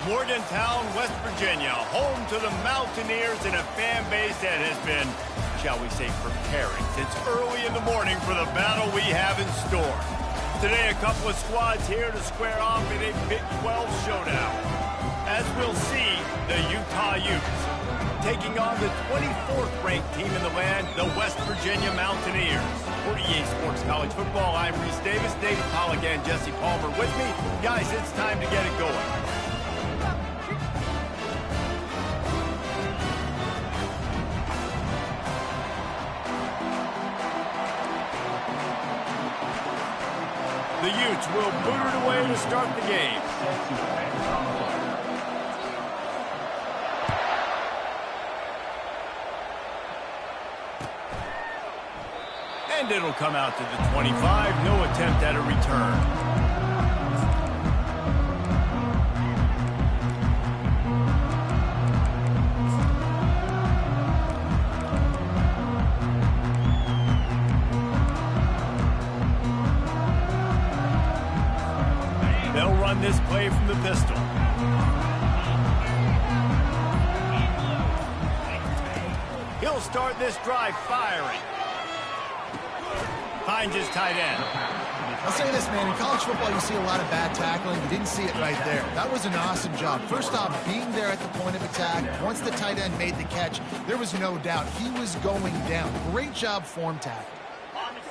Morgantown, West Virginia, home to the Mountaineers and a fan base that has been, shall we say, preparing since early in the morning for the battle we have in store. Today, a couple of squads here to square off in a Big 12 showdown. As we'll see, the Utah Utes taking on the 24th ranked team in the land, the West Virginia Mountaineers. For EA Sports College Football, I'm Reese Davis, David Pollack, and Jesse Palmer with me. Guys, it's time to get it going. The Utes will boot it away to start the game. And it'll come out to the 25. No attempt at a return. They'll run this play from the pistol. He'll start this drive firing. Finds his tight end. I'll say this, man. In college football, you see a lot of bad tackling. You didn't see it right there. That was an awesome job. First off, being there at the point of attack. Once the tight end made the catch, there was no doubt he was going down. Great job form tackle.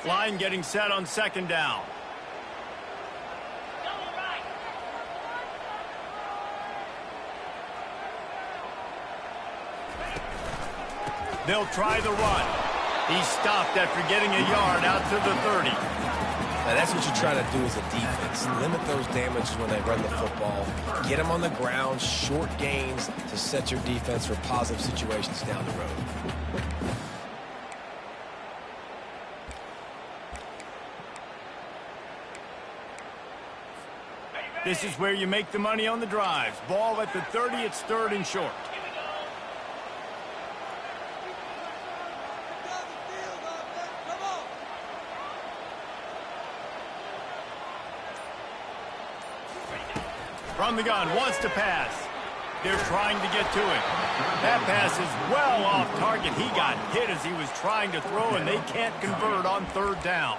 Line getting set on second down. They'll try the run. He stopped after getting a yard out to the 30. Now that's what you try to do as a defense. Limit those damages when they run the football. Get them on the ground, short gains to set your defense for positive situations down the road. This is where you make the money on the drives. Ball at the 30, it's third and short. From the gun, wants to pass. They're trying to get to it. That pass is well off target. He got hit as he was trying to throw, and they can't convert on third down.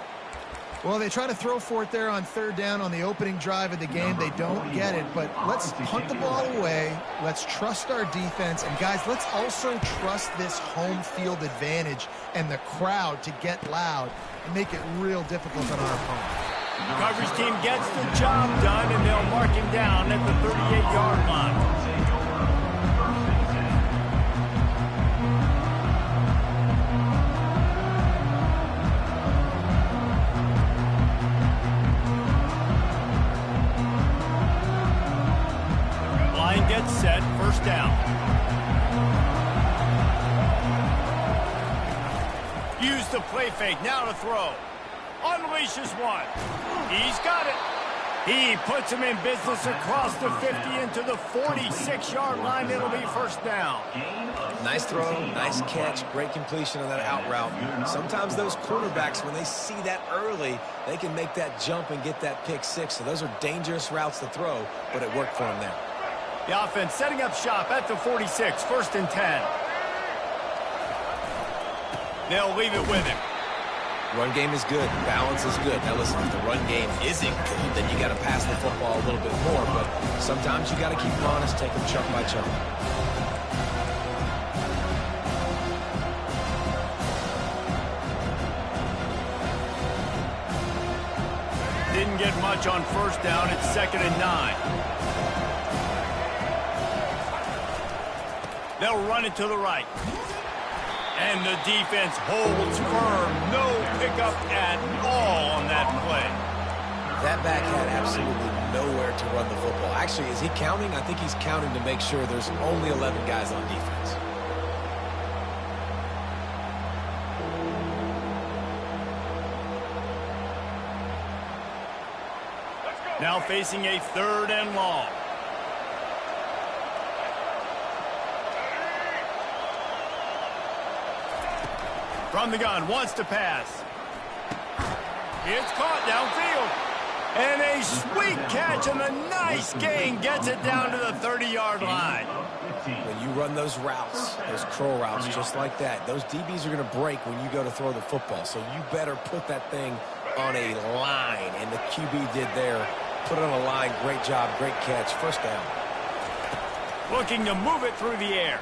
Well, they try to throw for it there on third down on the opening drive of the game. They don't get it, but let's punt the ball away. Let's trust our defense. And, guys, let's also trust this home field advantage and the crowd to get loud and make it real difficult on our opponent. The coverage team gets the job done, and they'll mark him down at the 38-yard line. Line gets set, first down. Use the play fake, now to throw. Unleashes one. He's got it. He puts him in business across the 50 into the 46-yard line. It'll be first down. Nice throw, nice catch, great completion on that out route. Sometimes those quarterbacks, when they see that early, they can make that jump and get that pick six. So those are dangerous routes to throw, but it worked for him there. The offense setting up shop at the 46, first and 10. They'll leave it with him. Run game is good. Balance is good. Now, listen, if the run game isn't good, then you got to pass the football a little bit more. But sometimes you got to keep them honest, take them chunk by chunk. Didn't get much on first down. It's second and 9. They'll run it to the right. And the defense holds firm. No pickup at all on that play. That back had absolutely nowhere to run the football. Actually, is he counting? I think he's counting to make sure there's only 11 guys on defense. Now facing a third and long. From the gun, wants to pass. It's caught downfield. And a sweet catch and a nice gain gets it down to the 30-yard line. When you run those routes, those curl routes just like that, those DBs are going to break when you go to throw the football. So you better put that thing on a line, and the QB did there. Put it on a line. Great job, great catch. First down. Looking to move it through the air.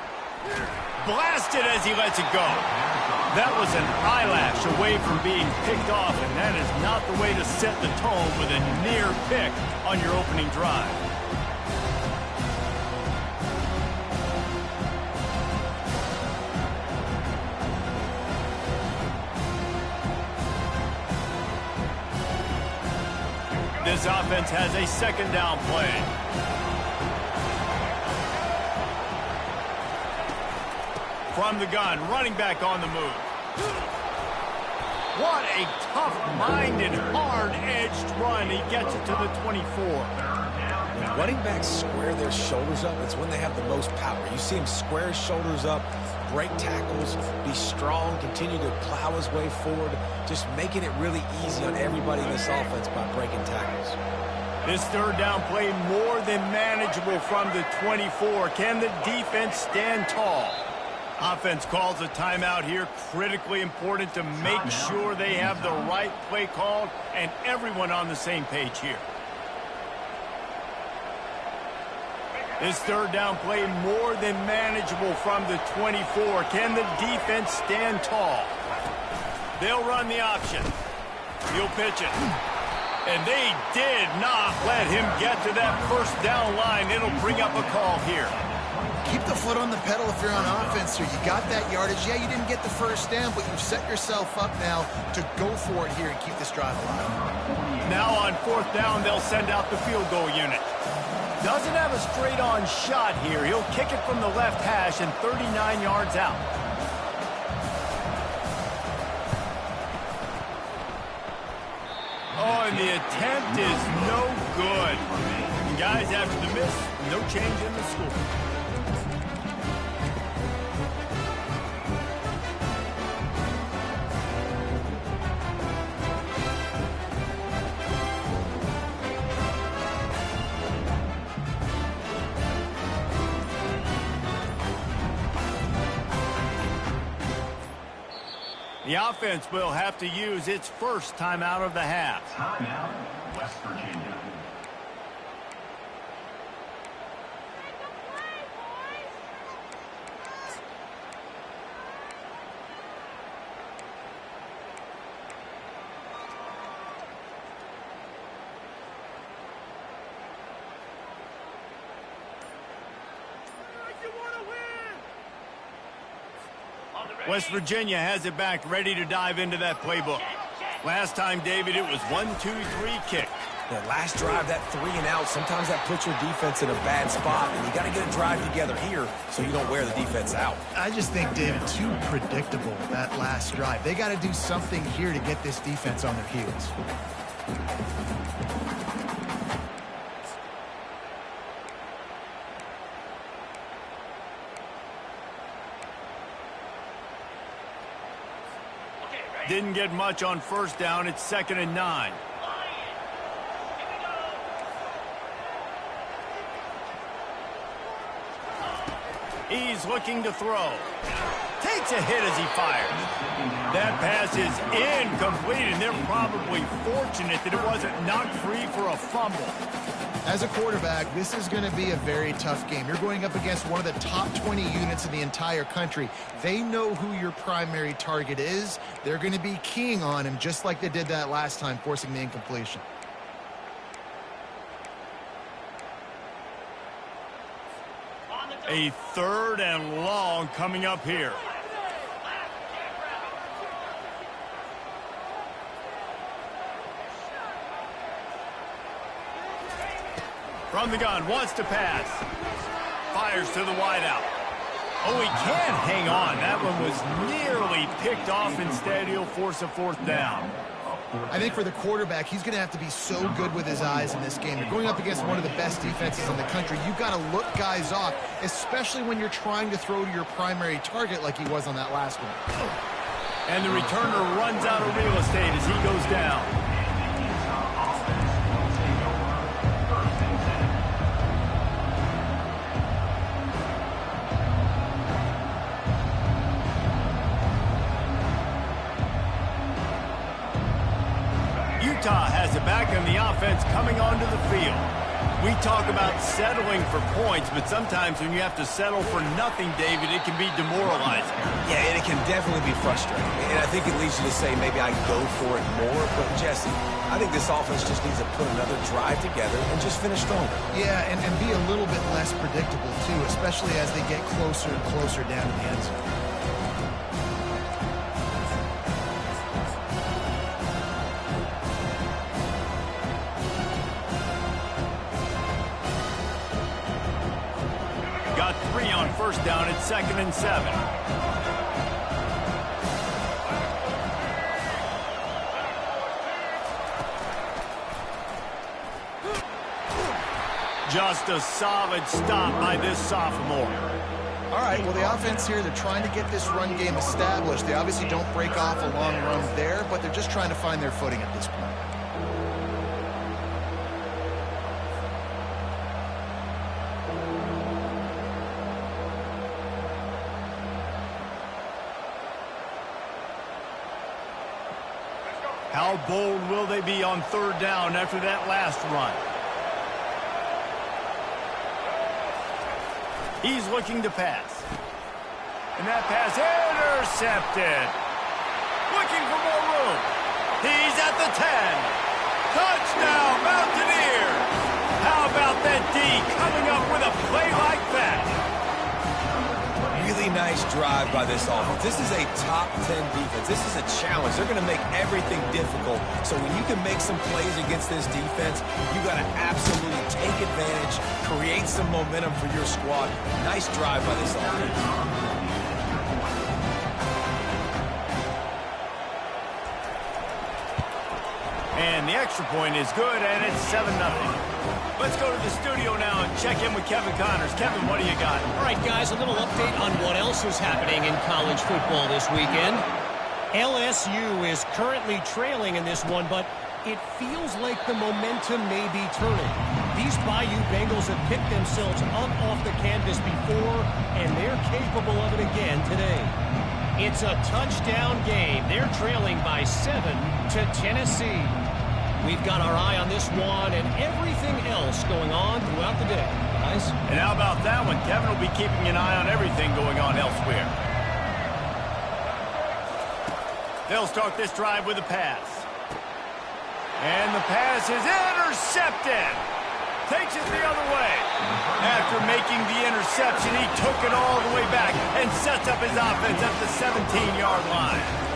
Blasted as he lets it go. That was an eyelash away from being picked off, and that is not the way to set the tone with a near pick on your opening drive. This offense has a second down play. From the gun, running back on the move. What a tough-minded, hard-edged run. He gets it to the 24. When running backs square their shoulders up, it's when they have the most power. You see him square his shoulders up, break tackles, be strong, continue to plow his way forward, just making it really easy on everybody in this offense by breaking tackles. This third down play more than manageable from the 24. Can the defense stand tall? Offense calls a timeout here. Critically important to make sure they have the right play called and everyone on the same page here. This third down play more than manageable from the 24. Can the defense stand tall? They'll run the option. He'll pitch it. And they did not let him get to that first down line. It'll bring up a call here. Keep the foot on the pedal if you're on offense here. You got that yardage. Yeah, you didn't get the first down, but you've set yourself up now to go for it here and keep this drive alive. Now on fourth down, they'll send out the field goal unit. Doesn't have a straight-on shot here. He'll kick it from the left hash and 39 yards out. Oh, and the attempt is no good. And guys, after the miss, no change in the score. The offense will have to use its first timeout of the half. Timeout, West Virginia. West Virginia has it back, ready to dive into that playbook. Last time, David, it was 1-2-3 kick. That last drive, that 3 and out, sometimes that puts your defense in a bad spot, and you got to get a drive together here so you don't wear the defense out. I just think, David, too predictable, that last drive. They got to do something here to get this defense on their heels. Didn't get much on first down. It's 2nd and 9. He's looking to throw. Takes a hit as he fires. That pass is incomplete, and they're probably fortunate that it wasn't knocked free for a fumble. As a quarterback, this is going to be a very tough game. You're going up against one of the top 20 units in the entire country. They know who your primary target is. They're going to be keying on him just like they did that last time, forcing the incompletion. A 3rd and long coming up here. From the gun, wants to pass. Fires to the wideout. Oh, he can't hang on. That one was nearly picked off. Instead, he'll force a 4th down. I think for the quarterback, he's going to have to be so good with his eyes in this game. You're going up against one of the best defenses in the country. You've got to look guys off, especially when you're trying to throw to your primary target like he was on that last one. And the returner runs out of real estate as he goes down. Utah has it back and the offense coming onto the field. We talk about settling for points, but sometimes when you have to settle for nothing, David, it can be demoralizing. Yeah, and it can definitely be frustrating. And I think it leads you to say maybe I go for it more. But, Jesse, I think this offense just needs to put another drive together and just finish stronger. Yeah, and be a little bit less predictable, too, especially as they get closer and closer down to the end zone. Got 3 on first down at 2nd and 7. Just a solid stop by this sophomore. All right, well, the offense here, they're trying to get this run game established. They obviously don't break off a long run there, but they're just trying to find their footing at this point. How bold will they be on 3rd down after that last run? He's looking to pass. And that pass intercepted. Looking for more room. He's at the 10. Touchdown, Mountaineers. How about that D coming up with a play like that? Really nice drive by this offense. This is a top 10 defense. This is a challenge. They're going to make everything difficult. So when you can make some plays against this defense, you got to absolutely take advantage, create some momentum for your squad. Nice drive by this offense. And the extra point is good, and it's 7-0. Let's go to the studio now and check in with Kevin Connors. Kevin, what do you got? All right, guys, a little update on what else is happening in college football this weekend. LSU is currently trailing in this one, but it feels like the momentum may be turning. These Bayou Bengals have picked themselves up off the canvas before, and they're capable of it again today. It's a touchdown game. They're trailing by 7 to Tennessee. We've got our eye on this one and everything else going on throughout the day, guys. And how about that one? Kevin will be keeping an eye on everything going on elsewhere. They'll start this drive with a pass. And the pass is intercepted. Takes it the other way. After making the interception, he took it all the way back and sets up his offense at the 17-yard line.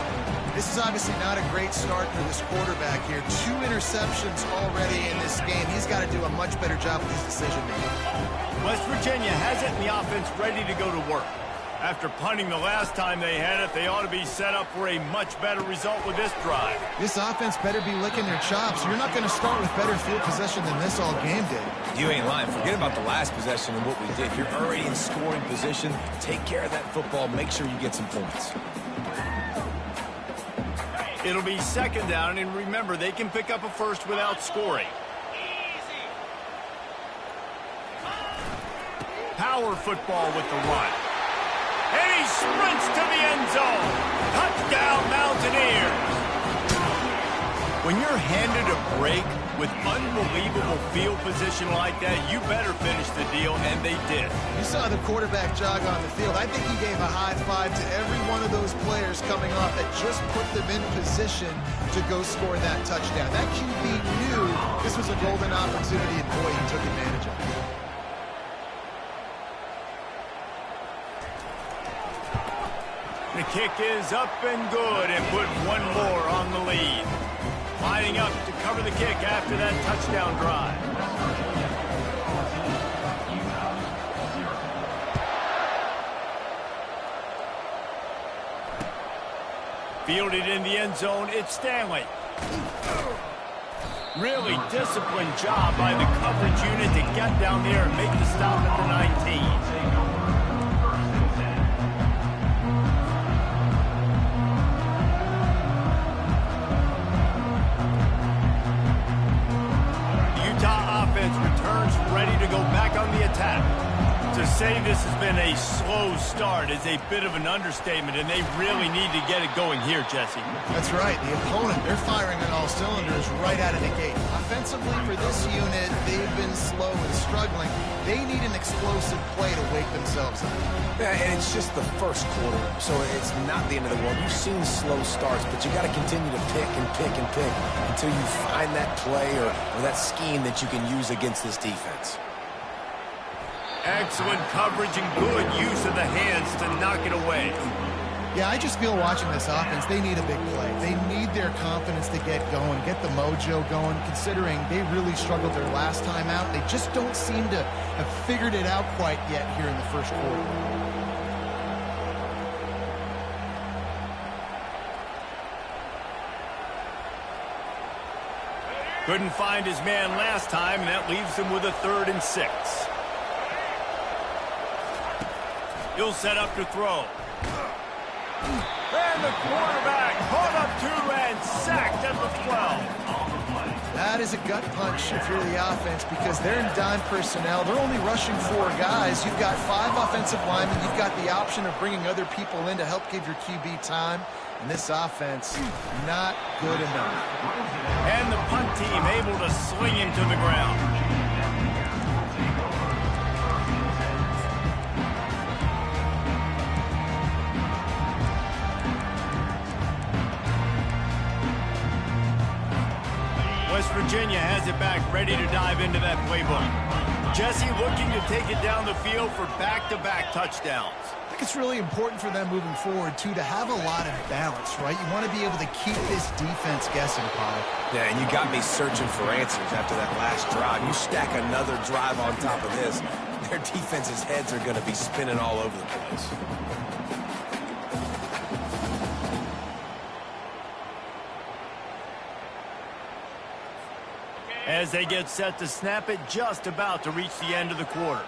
This is obviously not a great start for this quarterback here. 2 interceptions already in this game. He's got to do a much better job with his decision-making. West Virginia has it in the offense ready to go to work. After punting the last time they had it, they ought to be set up for a much better result with this drive. This offense better be licking their chops. You're not going to start with better field possession than this all game did. You ain't lying. Forget about the last possession and what we did. You're already in scoring position. Take care of that football. Make sure you get some points. It'll be 2nd down, and remember, they can pick up a first without scoring. Power football with the run. And he sprints to the end zone. Touchdown, Mountaineers. When you're handed a break with unbelievable field position like that, you better finish the deal, and they did. You saw the quarterback jog on the field. I think he gave a high five to every one of those players coming off that just put them in position to go score that touchdown. That QB knew this was a golden opportunity, and boy, he took advantage of it. The kick is up and good and put one more on the lead. Lining up to cover the kick after that touchdown drive. Fielded in the end zone, it's Stanley. Really disciplined job by the coverage unit to get down there and make the stop at the 19. Returns ready to go back on the attack. To say this has been a slow start is a bit of an understatement, and they really need to get it going here, Jesse. That's right. The opponent, they're firing on all cylinders right out of the gate. Offensively, for this unit, they've been slow and struggling. They need an explosive play to wake themselves up. Yeah, and it's just the first quarter, so it's not the end of the world. You've seen slow starts, but you got to continue to pick and pick and pick until you find that play or that scheme that you can use against this defense. Excellent coverage and good use of the hands to knock it away. Yeah, I just feel watching this offense, they need a big play. They need their confidence to get going, get the mojo going, considering they really struggled their last time out. They just don't seem to have figured it out quite yet here in the first quarter. Couldn't find his man last time, and that leaves him with a 3rd and 6. He'll set up to throw. And the quarterback caught up to and sacked at the 12. That is a gut punch if you're the offense because they're in dime personnel. They're only rushing 4 guys. You've got 5 offensive linemen. You've got the option of bringing other people in to help give your QB time. And this offense, not good enough. And the punt team able to sling him to the ground. West Virginia has it back, ready to dive into that playbook. Jesse looking to take it down the field for back-to-back touchdowns. I think it's really important for them moving forward, too, to have a lot of balance, right? You want to be able to keep this defense guessing, Paul. Yeah, and you got me searching for answers after that last drive. You stack another drive on top of this, their defense's heads are going to be spinning all over the place. As they get set to snap it, just about to reach the end of the quarter.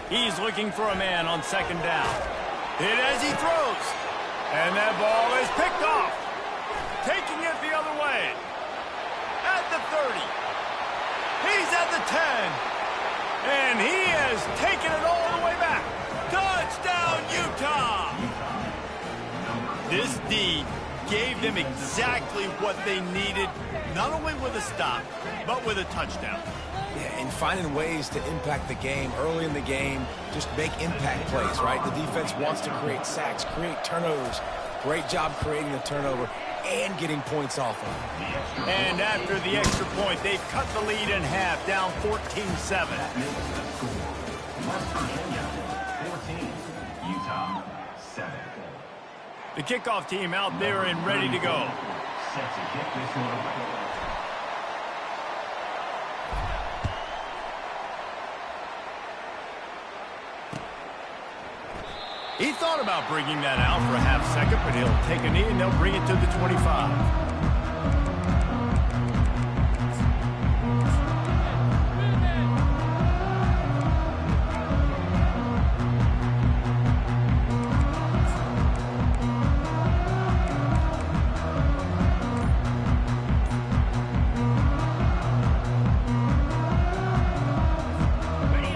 He's looking for a man on 2nd down. Hit as he throws. And that ball is picked off. Taking it the other way. At the 30. He's at the 10. And he has taken it all the way back. Touchdown, Utah! This D gave them exactly what they needed, not only with a stop, but with a touchdown. Yeah, and finding ways to impact the game early in the game, just make impact plays, right? The defense wants to create sacks, create turnovers. Great job creating the turnover and getting points off of it. And after the extra point, they've cut the lead in half, down 14-7. West Virginia, 14. Utah, 7. The kickoff team out there and ready to go. Set to kick this one away. He thought about bringing that out for a half second, but he'll take a knee and they'll bring it to the 25.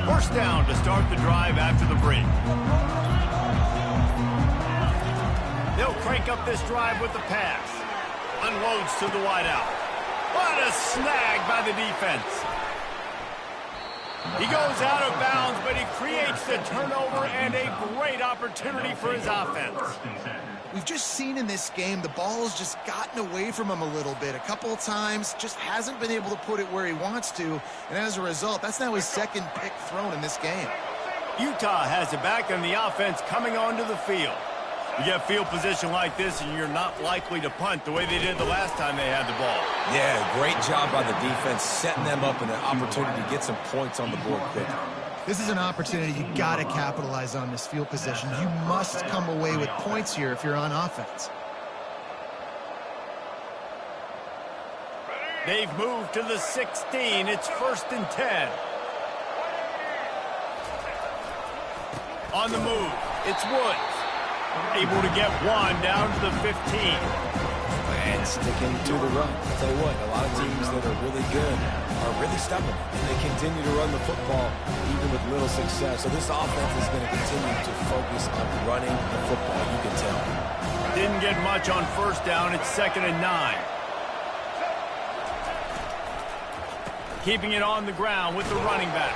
First down to start the drive after the break. They'll crank up this drive with the pass. Unloads to the wideout. What a snag by the defense. He goes out of bounds, but he creates the turnover and a great opportunity for his offense. We've just seen in this game the ball has just gotten away from him a little bit. A couple of times, just hasn't been able to put it where he wants to. And as a result, that's now his 2nd pick thrown in this game. Utah has it back on the offense coming onto the field. You get field position like this, and you're not likely to punt the way they did the last time they had the ball. Yeah, great job by the defense, setting them up in an opportunity to get some points on the board quickly. This is an opportunity you got to capitalize on this field position. You must come away with points here if you're on offense. They've moved to the 16. It's 1st and 10. On the move, it's Woods. Able to get one down to the 15. and sticking to the run. I'll tell you what, a lot of teams that are really good are really stubborn, and they continue to run the football even with little success. So this offense is going to continue to focus on running the football, you can tell. Didn't get much on first down. It's 2nd and 9. Keeping it on the ground with the running back.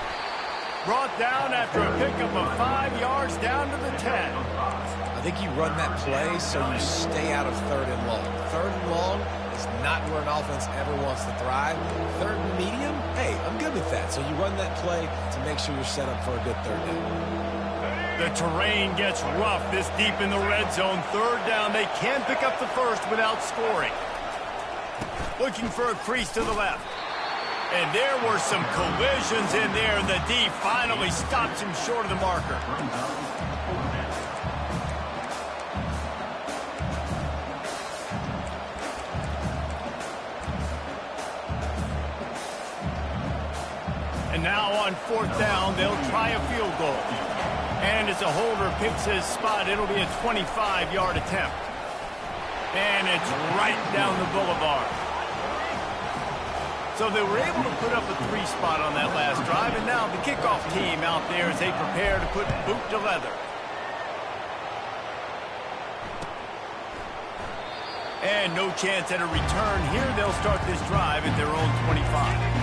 Brought down after a pickup of 5 yards down to the 10. I think you run that play so you stay out of 3rd and long. 3rd and long is not where an offense ever wants to thrive. 3rd and medium, hey, I'm good with that. So you run that play to make sure you're set up for a good 3rd down. The terrain gets rough this deep in the red zone. 3rd down. They can't pick up the first without scoring. Looking for a crease to the left. And there were some collisions in there, and the D finally stops him short of the marker. And now on 4th down, they'll try a field goal. And as a holder picks his spot, it'll be a 25-yard attempt. And it's right down the boulevard. So they were able to put up a 3 spot on that last drive, and now the kickoff team out there as they prepare to put boot to leather. And no chance at a return here. They'll start this drive at their own 25.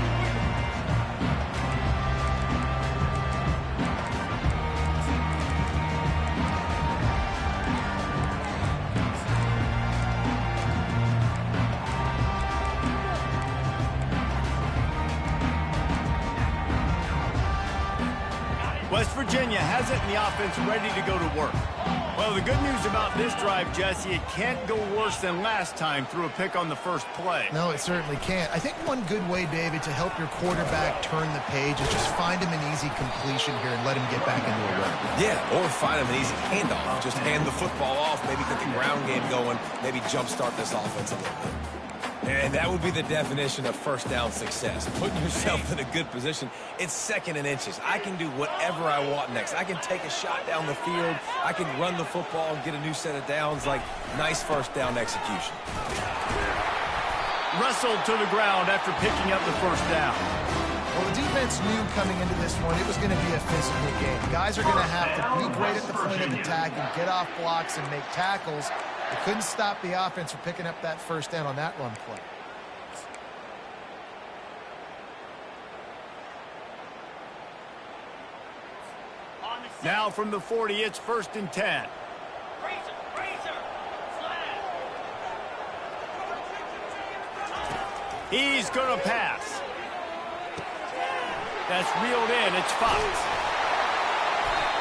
West Virginia has it in the offense ready to go to work. Well, the good news about this drive, Jesse, it can't go worse than last time through a pick on the first play. No, it certainly can't. I think one good way, David, to help your quarterback turn the page is just find him an easy completion here and let him get back into a run. Yeah, or find him an easy handoff. Just hand the football off, maybe get the ground game going, maybe jumpstart this offense a little bit. And that would be the definition of first down success. Putting yourself in a good position. It's 2nd and inches. I can do whatever I want next. I can take a shot down the field. I can run the football and get a new set of downs. Like, nice first down execution. Wrestled to the ground after picking up the first down. Well, the defense knew coming into this one it was going to be a physical game. Guys are going to have to be great at the point of attack and get off blocks and make tackles. They couldn't stop the offense from picking up that first down on that run play. Now from the 40, it's 1st and 10. He's going to pass. That's reeled in. It's Fox.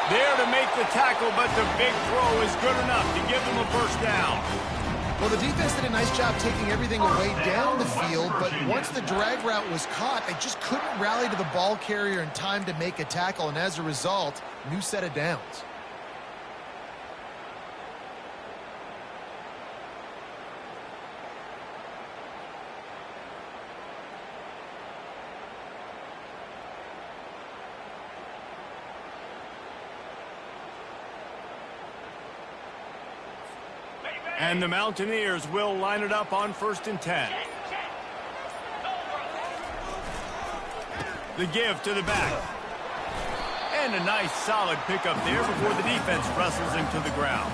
There to make the tackle, but the big throw is good enough to give them a first down. Well, the defense did a nice job taking everything away down the field, but once the drag route was caught, they just couldn't rally to the ball carrier in time to make a tackle, and as a result, new set of downs. And the Mountaineers will line it up on 1st and 10. The give to the back. And a nice solid pickup there before the defense wrestles him to the ground.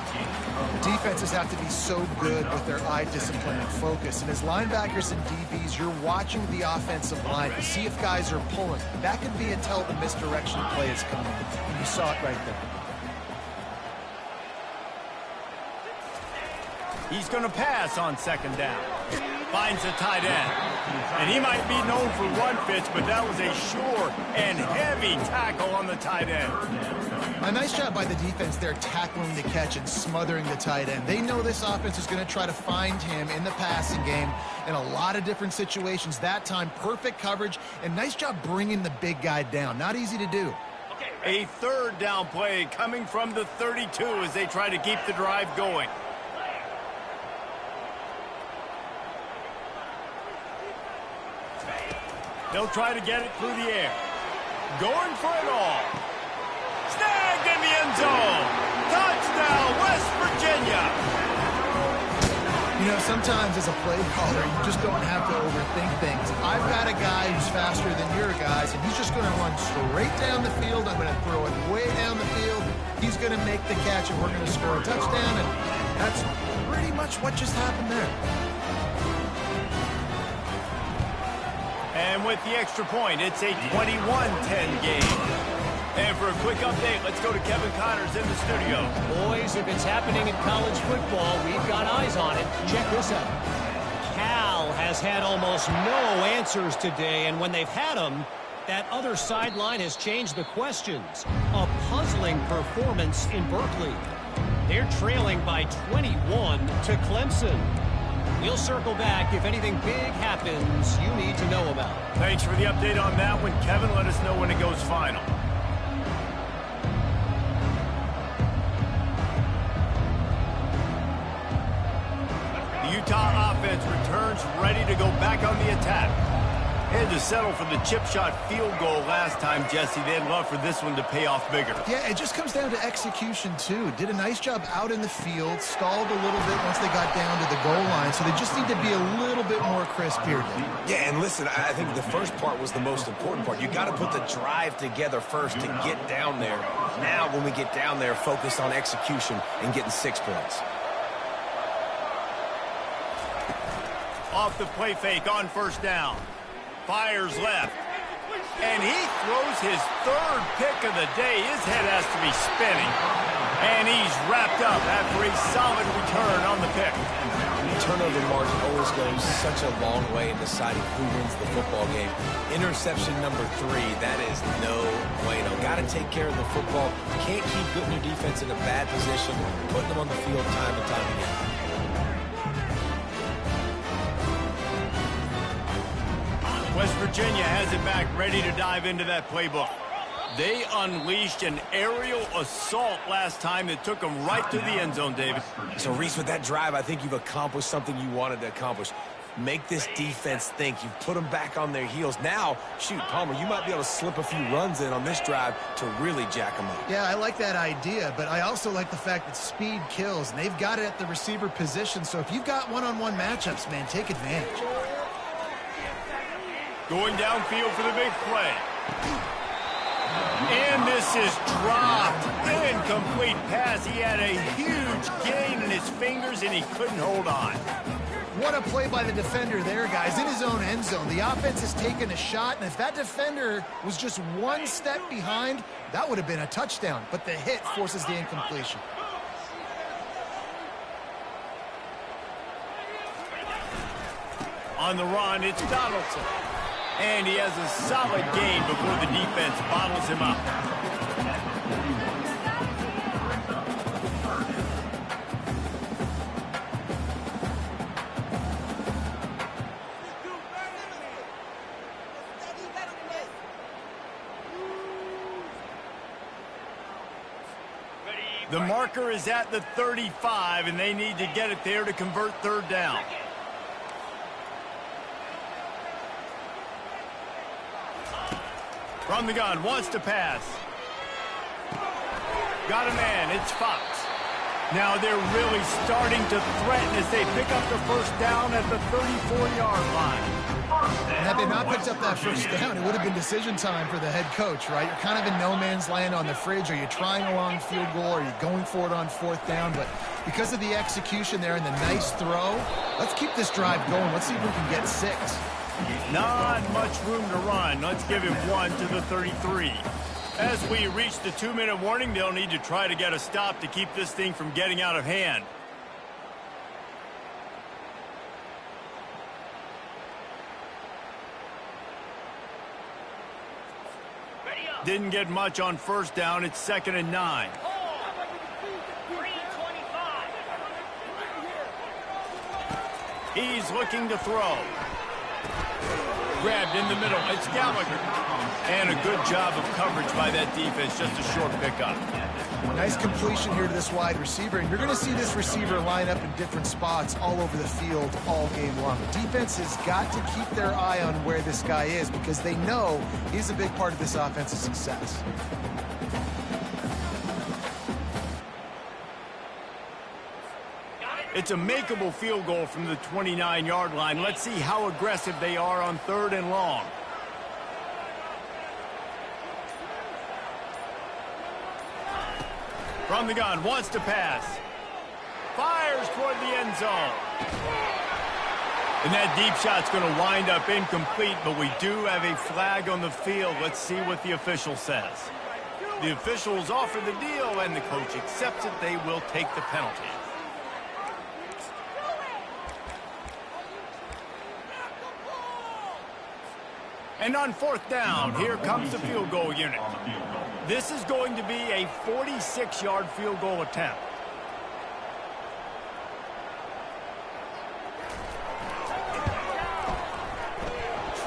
Defenses have to be so good with their eye discipline and focus. And as linebackers and DBs, you're watching the offensive line to see if guys are pulling. That could be a tell the misdirection play is coming. And you saw it right there. He's going to pass on 2nd down. Finds a tight end. And he might be known for run fits, but that was a sure and heavy tackle on the tight end. A nice job by the defense there tackling the catch and smothering the tight end. They know this offense is going to try to find him in the passing game in a lot of different situations. That time, perfect coverage, and nice job bringing the big guy down. Not easy to do. A 3rd down play coming from the 32 as they try to keep the drive going. They'll try to get it through the air. Going for it all. Snagged in the end zone. Touchdown, West Virginia. You know, sometimes as a play caller, you just don't have to overthink things. I've got a guy who's faster than your guys, and he's just going to run straight down the field. I'm going to throw it way down the field. He's going to make the catch, and we're going to score a touchdown, and that's pretty much what just happened there. And with the extra point, it's a 21-10 game. And for a quick update, let's go to Kevin Connors in the studio. Boys, if it's happening in college football, we've got eyes on it. Check this out. Cal has had almost no answers today, and when they've had them, that other sideline has changed the questions. A puzzling performance in Berkeley. They're trailing by 21 to Clemson. We'll circle back if anything big happens you need to know about. Thanks for the update on that one, Kevin. Let us know when it goes final. The Utah offense returns ready to go back on the attack. Had to settle for the chip shot field goal last time, Jesse. They'd love for this one to pay off bigger. Yeah, it just comes down to execution, too. Did a nice job out in the field, stalled a little bit once they got down to the goal line, so they just need to be a little bit more crisp here. Yeah, and listen, I think the first part was the most important part. You got to put the drive together first to get down there. Now, when we get down there, focus on execution and getting 6 points. Off the play fake on first down. Fires left. And he throws his third pick of the day. His head has to be spinning. And he's wrapped up after a solid return on the pick. Turnover margin always goes such a long way in deciding who wins the football game. Interception number 3, that is no bueno. Got to take care of the football. Can't keep putting your defense in a bad position, putting them on the field time and time again. West Virginia has it back, ready to dive into that playbook. They unleashed an aerial assault last time that took them right to the end zone, David. So, Reese, with that drive, I think you've accomplished something you wanted to accomplish. Make this defense think. You've put them back on their heels. Now, shoot, Palmer, you might be able to slip a few runs in on this drive to really jack them up. Yeah, I like that idea, but I also like the fact that speed kills, and they've got it at the receiver position. So if you've got one-on-one matchups, man, take advantage. Going downfield for the big play. And this is dropped. Incomplete pass. He had a huge gain in his fingers, and he couldn't hold on. What a play by the defender there, guys, in his own end zone. The offense has taken a shot, and if that defender was just one step behind, that would have been a touchdown. But the hit forces the incompletion. On the run, it's Donaldson. And he has a solid gain before the defense bottles him up. The marker is at the 35, and they need to get it there to convert third down. From the gun, wants to pass. Got a man, it's Fox. Now they're really starting to threaten as they pick up the first down at the 34-yard line. And had they not picked up that first down, it would have been decision time for the head coach, right? You're kind of in no man's land on the fridge. Are you trying a long field goal? Are you going for it on fourth down? But because of the execution there and the nice throw, let's keep this drive going. Let's see if we can get 6. Not much room to run. Let's give him 1 to the 33. As we reach the 2-minute warning, they'll need to try to get a stop to keep this thing from getting out of hand. Didn't get much on first down. It's 2nd and 9. He's looking to throw. Grabbed in the middle. It's Gallagher. And a good job of coverage by that defense. Just a short pickup. Nice completion here to this wide receiver. And you're going to see this receiver line up in different spots all over the field all game long. Defense has got to keep their eye on where this guy is because they know he's a big part of this offensive success. It's a makeable field goal from the 29-yard line. Let's see how aggressive they are on 3rd and long. From the gun, wants to pass. Fires toward the end zone. And that deep shot's going to wind up incomplete, but we do have a flag on the field. Let's see what the official says. The officials offer the deal, and the coach accepts it. They will take the penalty. And on 4th down, here comes the field goal unit. This is going to be a 46-yard field goal attempt.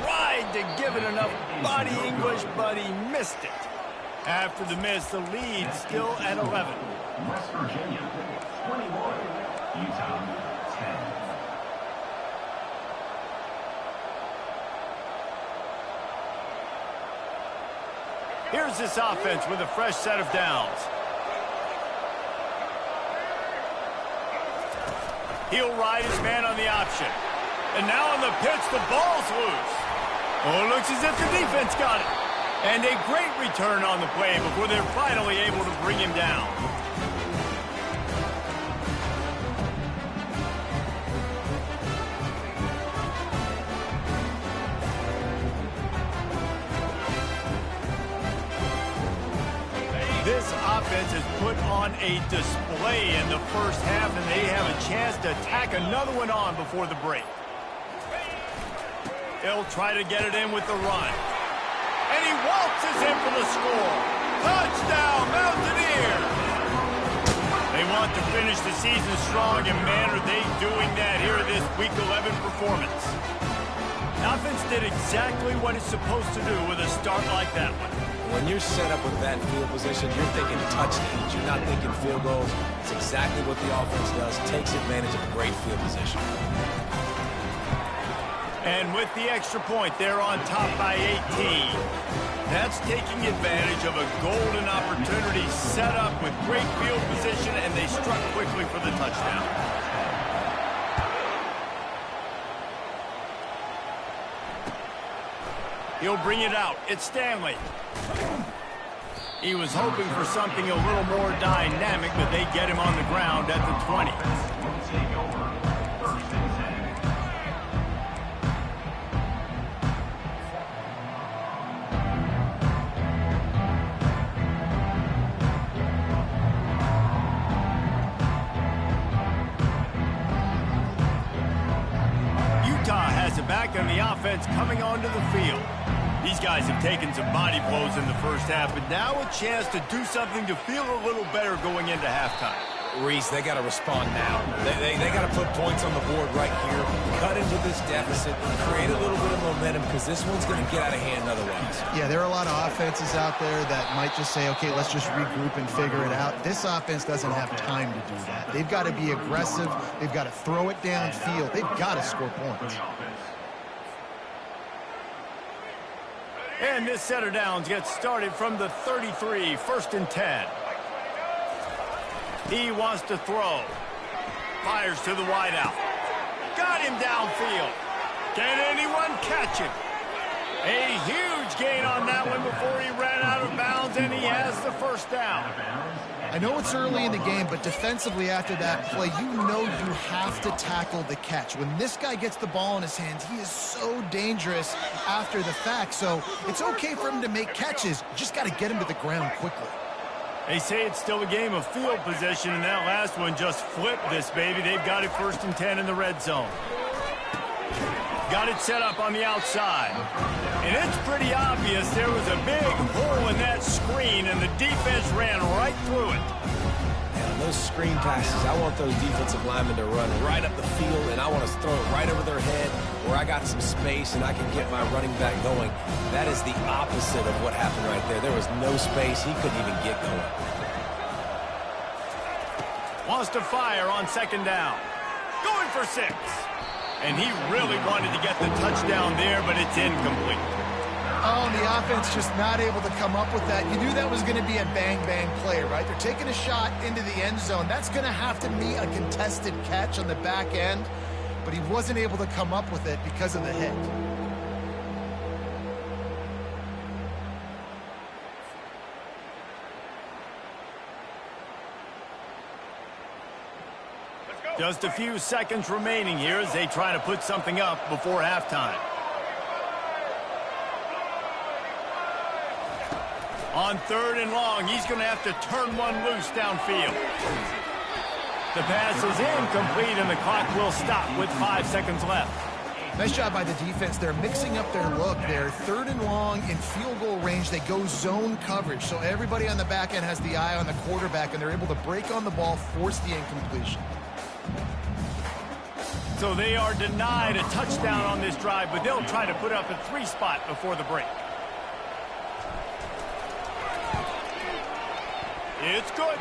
Tried to give it enough body English, but he missed it. After the miss, the lead still at 11. West Virginia, 21. Utah, 10. Here's this offense with a fresh set of downs. He'll ride his man on the option. And now on the pitch, the ball's loose. Oh, it looks as if the defense got it. And a great return on the play before they're finally able to bring him down. This offense has put on a display in the first half, and they have a chance to tack another one on before the break. They'll try to get it in with the run. And he waltzes in for the score. Touchdown, Mountaineers! They want to finish the season strong, and man, are they doing that here in this Week 11 performance. The offense did exactly what it's supposed to do with a start like that one. When you're set up with that field position, you're thinking touchdowns. You're not thinking field goals. It's exactly what the offense does. Takes advantage of a great field position. And with the extra point, they're on top by 18. That's taking advantage of a golden opportunity set up with great field position, and they struck quickly for the touchdown. He'll bring it out. It's Stanley. He was hoping for something a little more dynamic, but they get him on the ground at the 20. Take over. 1st and 10. Utah has it back on the offense coming onto the field. These guys have taken some body blows in the first half, but now a chance to do something to feel a little better going into halftime. Reese, they got to respond now. They got to put points on the board right here, cut into this deficit, create a little bit of momentum, because this one's going to get out of hand otherwise. Yeah, there are a lot of offenses out there that might just say, okay, let's just regroup and figure it out. This offense doesn't have time to do that. They've got to be aggressive. They've got to throw it downfield. They've got to score points. And this set of downs gets started from the 33, 1st and 10. He wants to throw. Fires to the wideout. Got him downfield. Can anyone catch him? A huge gain on that one before he ran out of bounds, and he has the 1st down. I know it's early in the game, but defensively after that play, you know you have to tackle the catch. When this guy gets the ball in his hands, he is so dangerous after the fact. So it's okay for him to make catches. You just got to get him to the ground quickly. They say it's still a game of field position, and that last one just flipped this baby. They've got it 1st and 10 in the red zone. Got it set up on the outside. And it's pretty obvious there was a big hole in that screen, and the defense ran right through it. And on those screen passes, I want those defensive linemen to run right up the field, and I want to throw it right over their head where I got some space and I can get my running back going. That is the opposite of what happened right there. There was no space. He couldn't even get going. Wants to fire on 2nd down. Going for 6. And he really wanted to get the touchdown there, but it's incomplete. Oh, and the offense just not able to come up with that. You knew that was going to be a bang-bang play, right? They're taking a shot into the end zone. That's going to have to be a contested catch on the back end, but he wasn't able to come up with it because of the hit. Just a few seconds remaining here as they try to put something up before halftime. On 3rd and long, he's going to have to turn one loose downfield. The pass is incomplete, and the clock will stop with 5 seconds left. Nice job by the defense. They're mixing up their look. They're 3rd and long in field goal range. They go zone coverage, so everybody on the back end has the eye on the quarterback, and they're able to break on the ball, force the incompletion. So they are denied a touchdown on this drive, but they'll try to put up a 3 spot before the break. It's good.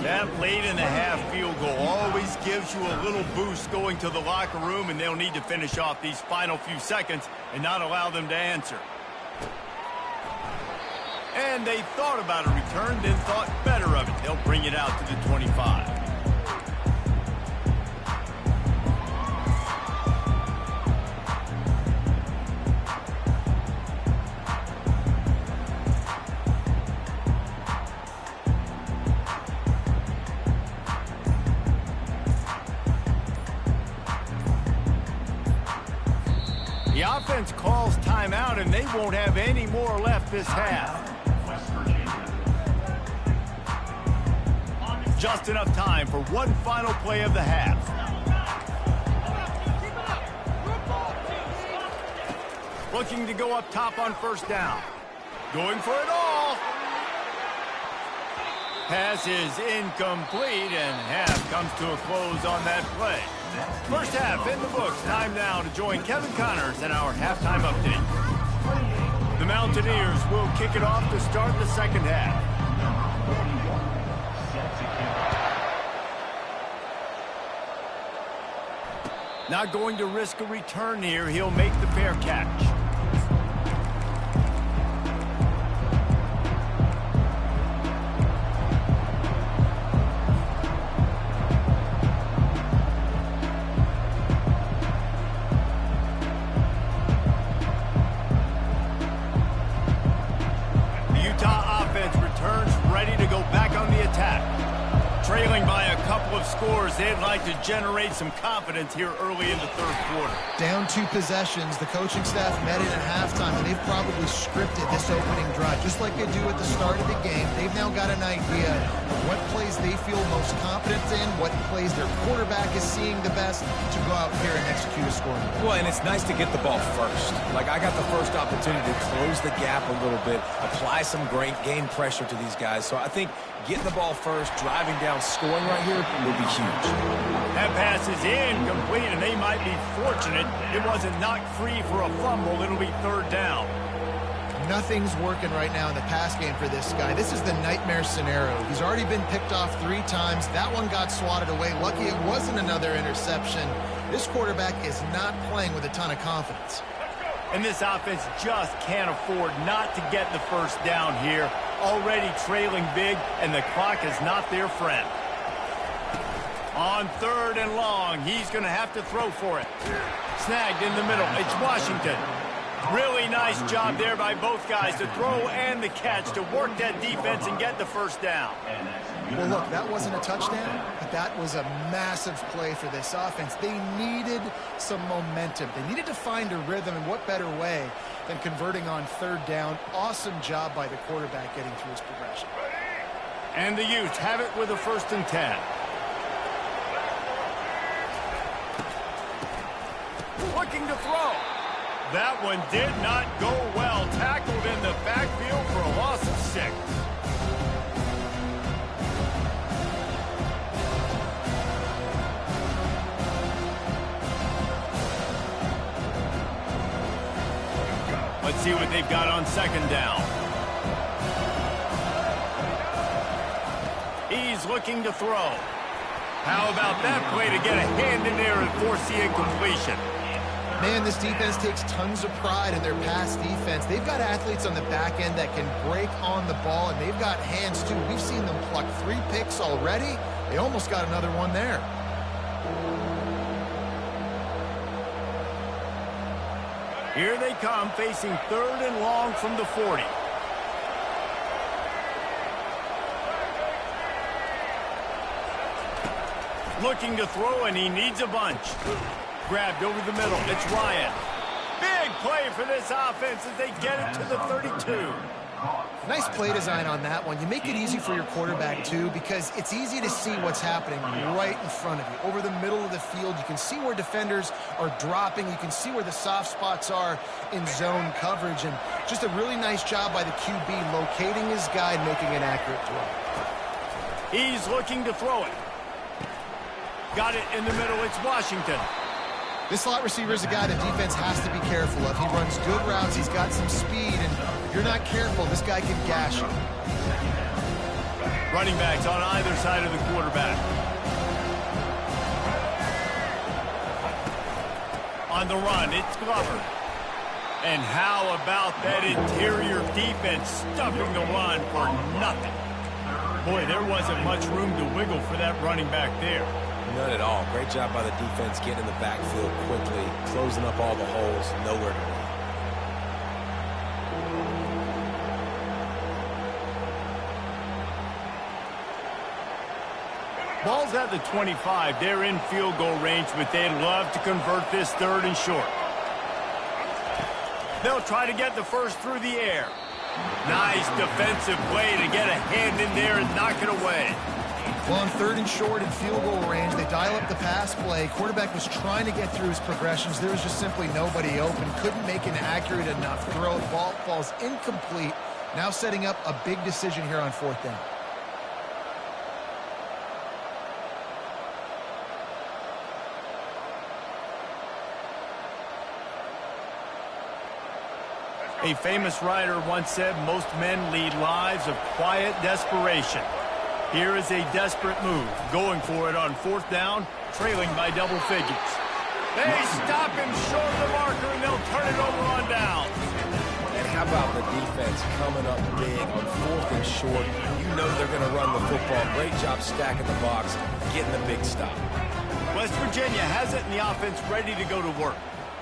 That late in the half field goal always gives you a little boost going to the locker room, and they'll need to finish off these final few seconds and not allow them to answer. And they thought about a return, then thought better of it. They'll bring it out to the 25. The offense calls timeout, and they won't have any more left this half. Just enough time for one final play of the half. Looking to go up top on 1st down. Going for it all. Pass is incomplete, and half comes to a close on that play. First half in the books. Time now to join Kevin Connors in our halftime update. The Mountaineers will kick it off to start the second half. Not going to risk a return here. He'll make the fair catch. They'd like to generate some confidence here early in the 3rd quarter. Down 2 possessions, the coaching staff met it at halftime, and they've probably scripted this opening drive, just like they do at the start of the game. They've now got an idea of what plays they feel most confident in, what plays their quarterback is seeing the best to go out here and execute a scoring. Well, and it's nice to get the ball first. Like, I got the first opportunity to close the gap a little bit, apply some gain pressure to these guys. So I think getting the ball first, driving down, scoring right here will be huge. That pass is incomplete, and they might be fortunate it wasn't knocked free for a fumble. It'll be 3rd down. Nothing's working right now in the pass game for this guy. This is the nightmare scenario. He's already been picked off 3 times. That one got swatted away. Lucky it wasn't another interception. This quarterback is not playing with a ton of confidence. And this offense just can't afford not to get the 1st down here. Already trailing big, and the clock is not their friend. On 3rd and long, he's going to have to throw for it. Snagged in the middle. It's Washington. Really nice job there by both guys to throw and the catch to work that defense and get the 1st down. Well, look, that wasn't a touchdown, but that was a massive play for this offense. They needed some momentum. They needed to find a rhythm, and what better way than converting on 3rd down. Awesome job by the quarterback getting through his progression. And the Utes have it with a 1st and 10. Looking to throw. That one did not go well. Tackled in the backfield for a loss of 6. Let's see what they've got on 2nd down. He's looking to throw. How about that play to get a hand in there and force the incompletion? Man, this defense takes tons of pride in their pass defense. They've got athletes on the back end that can break on the ball, and they've got hands, too. We've seen them pluck 3 picks already. They almost got another one there. Here they come, facing 3rd and long from the 40. Looking to throw, and he needs a bunch. Grabbed over the middle. It's Ryan. Big play for this offense as they get it to the 32. Nice play design on that one. You make it easy for your quarterback, too, because it's easy to see what's happening right in front of you. Over the middle of the field, you can see where defenders are dropping. You can see where the soft spots are in zone coverage. And just a really nice job by the QB locating his guy and making an accurate throw. He's looking to throw it. Got it in the middle. It's Washington. This slot receiver is a guy the defense has to be careful of. He runs good routes. He's got some speed, and if you're not careful, this guy can gash you. Running backs on either side of the quarterback. On the run, it's Glover. And how about that interior defense stuffing the run for nothing? Boy, there wasn't much room to wiggle for that running back there. None at all. Great job by the defense getting in the backfield quickly, closing up all the holes, nowhere to run. Ball's at the 25. They're in field goal range, but they'd love to convert this 3rd and short. They'll try to get the first through the air. Nice defensive play to get a hand in there and knock it away. Well, on 3rd and short in field goal range, they dial up the pass play. Quarterback was trying to get through his progressions. There was just simply nobody open. Couldn't make an accurate enough throw. The ball falls incomplete. Now setting up a big decision here on 4th down. A famous writer once said, most men lead lives of quiet desperation. Here is a desperate move, going for it on 4th down, trailing by double figures. They stop him short of the marker, and they'll turn it over on down. And how about the defense coming up big on 4th and short? You know they're going to run the football. Great job stacking the box, getting the big stop. West Virginia has it, and the offense ready to go to work.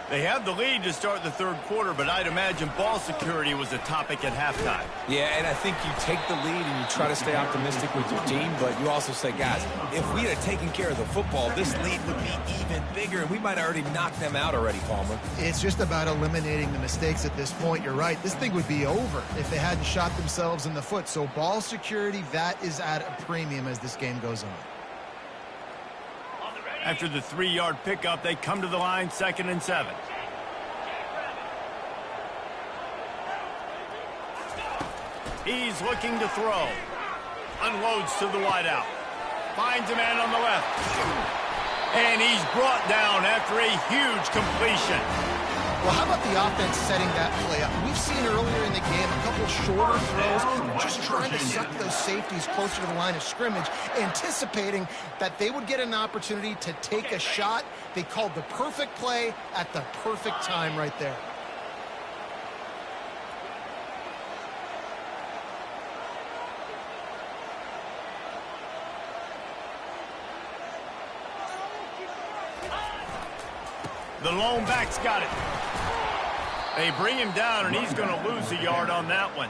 They have the lead to start the 3rd quarter, but I'd imagine ball security was a topic at halftime. Yeah, and I think you take the lead and you try to stay optimistic with your team, but you also say, guys, if we had taken care of the football, this lead would be even bigger, and we might have already knocked them out already, Palmer. It's just about eliminating the mistakes at this point. You're right. This thing would be over if they hadn't shot themselves in the foot. So ball security, that is at a premium as this game goes on. After the 3-yard pickup, they come to the line, 2nd and 7. He's looking to throw. Unloads to the wideout. Finds a man on the left. And he's brought down after a huge completion. Well, how about the offense setting that play up? We've seen earlier in the game a couple shorter throws, just trying to suck those safeties closer to the line of scrimmage, anticipating that they would get an opportunity to take a shot. They called the perfect play at the perfect time right there. The lone back's got it. They bring him down, and he's going to lose a yard on that one.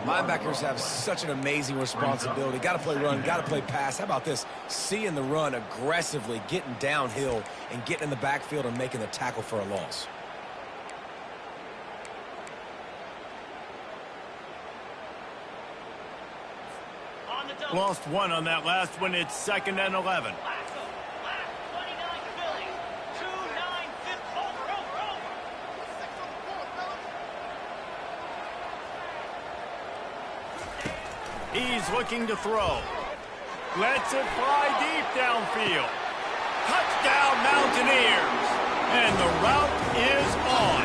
Linebackers have such an amazing responsibility. Got to play run, got to play pass. How about this? Seeing the run aggressively, getting downhill, and getting in the backfield and making the tackle for a loss. Lost one on that last one. It's 2nd and 11. He's looking to throw. Lets it fly deep downfield. Touchdown, Mountaineers. And the route is on.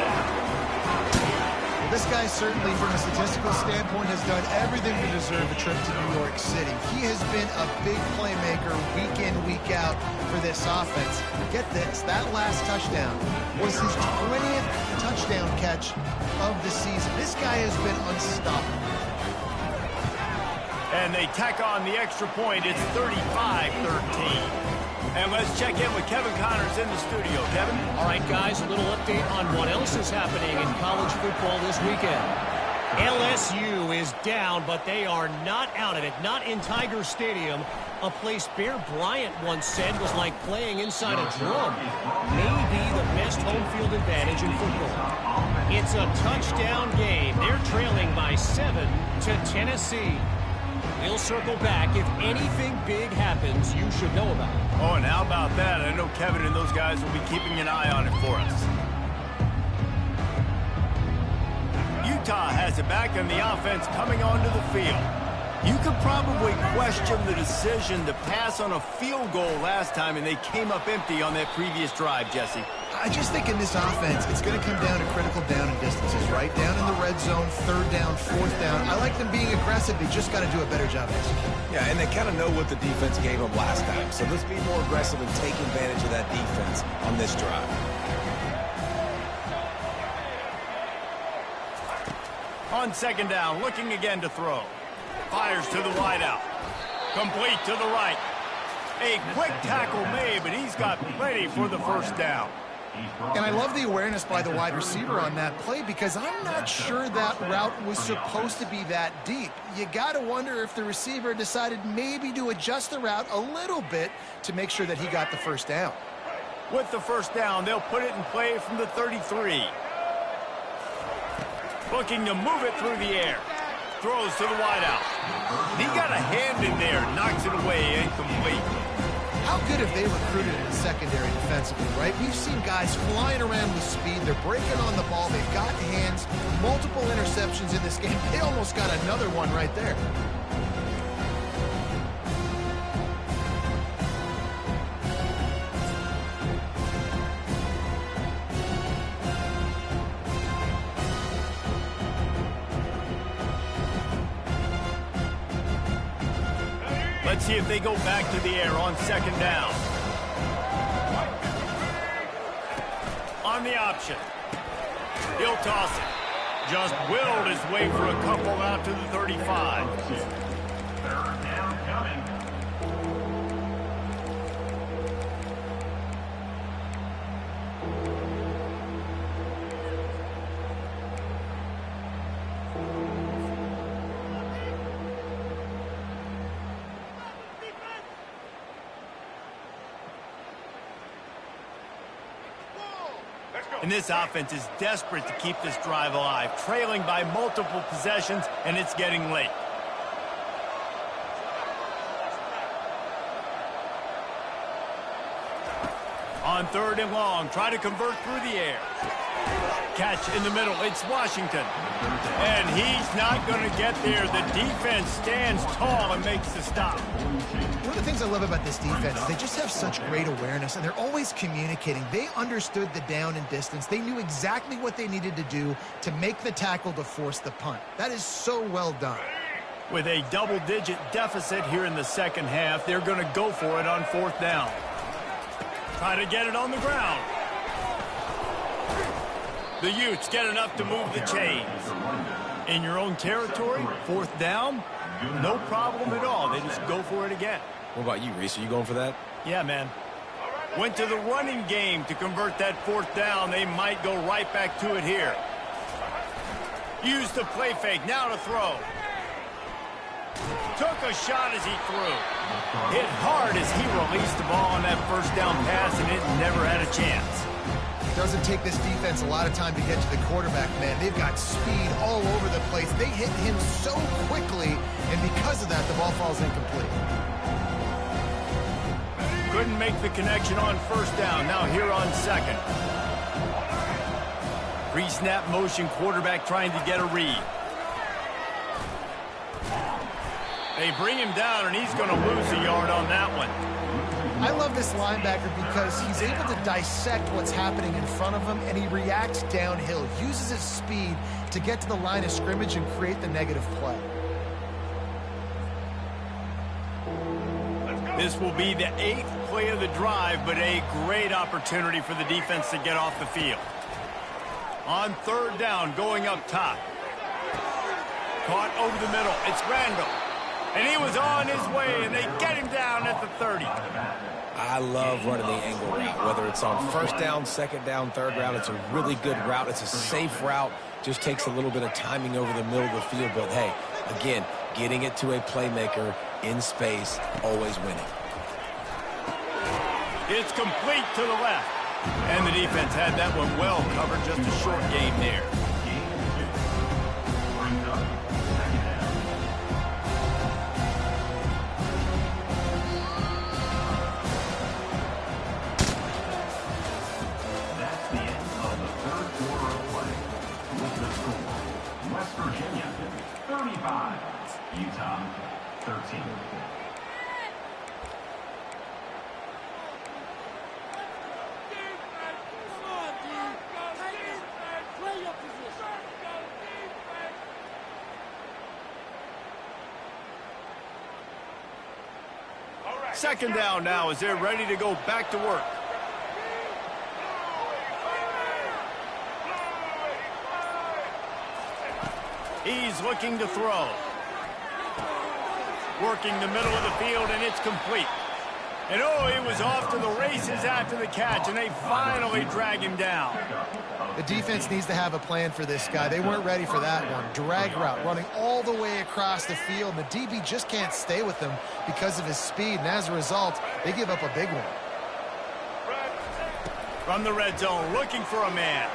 This guy certainly, from a statistical standpoint, has done everything to deserve a trip to New York City. He has been a big playmaker week in, week out for this offense. Get this, that last touchdown was his 20th touchdown catch of the season. This guy has been unstoppable. And they tack on the extra point. It's 35-13. And let's check in with Kevin Connors in the studio. Kevin? All right, guys, a little update on what else is happening in college football this weekend. LSU is down, but they are not out of it, not in Tiger Stadium, a place Bear Bryant once said was like playing inside a drum. Maybe the best home field advantage in football. It's a touchdown game. They're trailing by 7 to Tennessee. We'll circle back. If anything big happens, you should know about it. Oh, and how about that? I know Kevin and those guys will be keeping an eye on it for us. Utah has it back, and the offense coming onto the field. You could probably question the decision to pass on a field goal last time, and they came up empty on that previous drive, Jesse. I just think in this offense, it's going to come down to critical down and distances, right? Down in the red zone, third down, fourth down. I like them being aggressive. They just got to do a better job executing. Yeah, and they kind of know what the defense gave them last time. So let's be more aggressive and take advantage of that defense on this drive. On second down, looking again to throw. Fires to the wideout. Complete to the right. A quick tackle made, but he's got plenty for the first down. And I love the awareness by the wide receiver on that play because I'm not sure that route was supposed to be that deep. You got to wonder if the receiver decided maybe to adjust the route a little bit to make sure that he got the first down. With the first down, they'll put it in play from the 33. Looking to move it through the air. Throws to the wideout. He got a hand in there, knocks it away, incomplete. How good have they recruited in the secondary defensively, right? We've seen guys flying around with speed. They're breaking on the ball. They've got hands. Multiple interceptions in this game. They almost got another one right there. Let's see if they go back to the air on second down. On the option. He'll toss it. Just willed his way for a couple out to the 35. Third down coming. And this offense is desperate to keep this drive alive, trailing by multiple possessions, and it's getting late. On third and long, try to convert through the air. Catch in the middle, it's Washington. And he's not going to get there. The defense stands tall and makes the stop. One of the things I love about this defense is they just have such great awareness, and they're always communicating. They understood the down and distance. They knew exactly what they needed to do to make the tackle to force the punt. That is so well done. With a double-digit deficit here in the second half, they're going to go for it on fourth down. Try to get it on the ground. The Utes get enough to move the chains. In your own territory, fourth down, no problem at all. They just go for it again. What about you, Reese? Are you going for that? Yeah, man. Went to the running game to convert that fourth down. They might go right back to it here. Use the play fake. Now to throw. Took a shot as he threw. Hit hard as he released the ball on that first down pass, and it never had a chance. Doesn't take this defense a lot of time to get to the quarterback, man. They've got speed all over the place. They hit him so quickly, and because of that, the ball falls incomplete. Couldn't make the connection on first down. Now here on second. Pre-snap motion, quarterback trying to get a read. They bring him down, and he's going to lose a yard on that one. I love this linebacker because he's able to dissect what's happening in front of him, and he reacts downhill, uses his speed to get to the line of scrimmage and create the negative play. This will be the 8th play of the drive, but a great opportunity for the defense to get off the field. On 3rd down, going up top. Caught over the middle. It's Randall. And he was on his way, and they get him down at the 30. I love running the angle route, whether it's on 1st down, 2nd down, 3rd round. It's a really good route. It's a safe route. Just takes a little bit of timing over the middle of the field. But, hey, again, getting it to a playmaker in space, always winning. It's complete to the left. And the defense had that one well covered. Just a short game there. That's the end of the 3rd quarter of play. With the score, West Virginia 35, Utah 13. Second down now as they're ready to go back to work. He's looking to throw. Working the middle of the field, and it's complete. And oh, he was off to the races after the catch, and they finally drag him down. The defense needs to have a plan for this guy. They weren't ready for that one. Drag route, running all the way across the field. And the DB just can't stay with him because of his speed. And as a result, they give up a big one. From the red zone, looking for a man.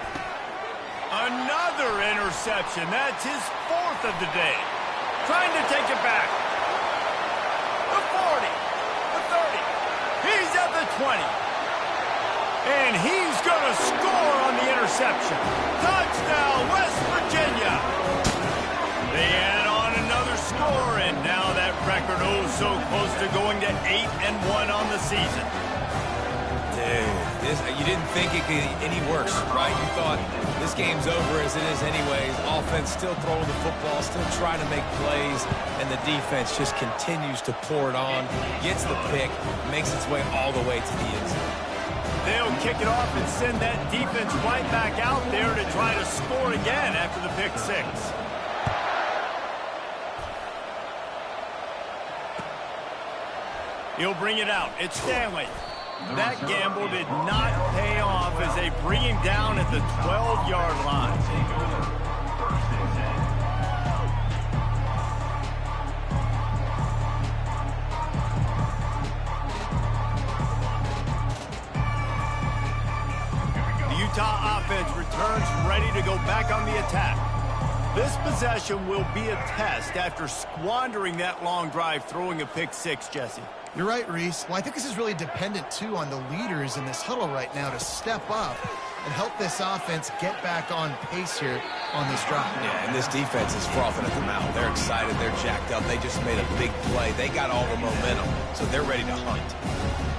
Another interception. That's his 4th of the day. Trying to take it back. The 40. The 30. He's at the 20. And he's going to score on the interception. Touchdown, West Virginia. They add on another score, and now that record so close to going to 8-1 on the season. Dude, you didn't think it could get any worse, right? You thought this game's over as it is anyways. Offense still throwing the football, still trying to make plays, and the defense just continues to pour it on, gets the pick, makes its way all the way to the end zone. They'll kick it off and send that defense right back out there to try to score again after the pick 6. He'll bring it out. It's Stanley. That gamble did not pay off as they bring him down at the 12-yard line. Utah offense returns ready to go back on the attack. This possession will be a test after squandering that long drive throwing a pick 6, Jesse. You're right, Reese. Well, I think this is really dependent, too, on the leaders in this huddle right now to step up and help this offense get back on pace here on this drive. Yeah, and this defense is frothing at the mouth. They're excited. They're jacked up. They just made a big play. They got all the momentum, so they're ready to hunt.